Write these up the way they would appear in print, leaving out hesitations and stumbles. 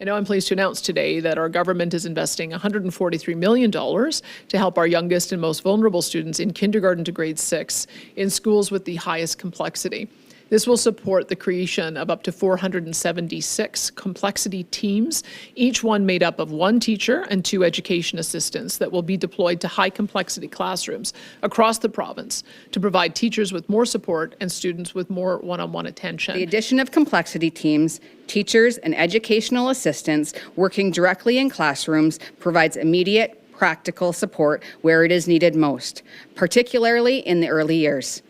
And now I'm pleased to announce today that our government is investing $143 million to help our youngest and most vulnerable students in kindergarten to grade 6 in schools with the highest complexity. This will support the creation of up to 476 complexity teams, each one made up of 1 teacher and 2 education assistants that will be deployed to high complexity classrooms across the province to provide teachers with more support and students with more one-on-one attention. The addition of complexity teams, teachers and educational assistants working directly in classrooms provides immediate, practical support where it is needed most, particularly in the early years.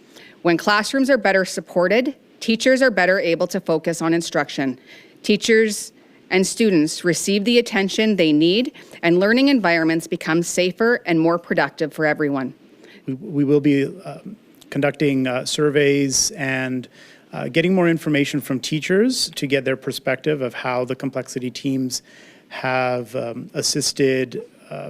When classrooms are better supported, teachers are better able to focus on instruction. Teachers and students receive the attention they need, and learning environments become safer and more productive for everyone. We will be conducting surveys and getting more information from teachers to get their perspective of how the complexity teams have assisted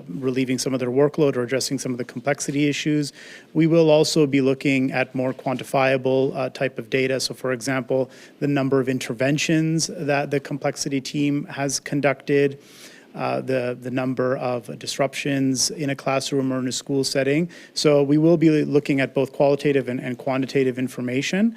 relieving some of their workload or addressing some of the complexity issues. We will also be looking at more quantifiable type of data. So for example, the number of interventions that the complexity team has conducted, the number of disruptions in a classroom or in a school setting. So we will be looking at both qualitative and quantitative information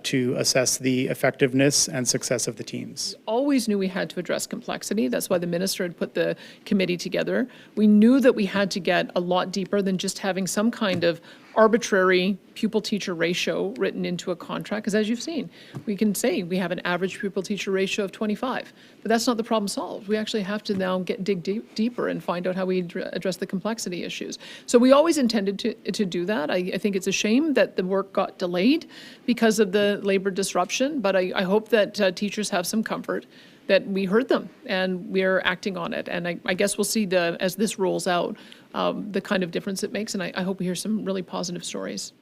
to assess the effectiveness and success of the teams. Always knew we had to address complexity. That's why the minister had put the committee together. We knew that we had to get a lot deeper than just having some kind of arbitrary pupil-teacher ratio written into a contract, because as you've seen, we can say we have an average pupil-teacher ratio of 25, but that's not the problem solved. We actually have to now dig deeper and find out how we address the complexity issues. So we always intended to do that. I think it's a shame that the work got delayed because of the labor disruption, but I hope that teachers have some comfort that we heard them and we're acting on it. And I guess we'll see as this rolls out, the kind of difference it makes. And I hope we hear some really positive stories.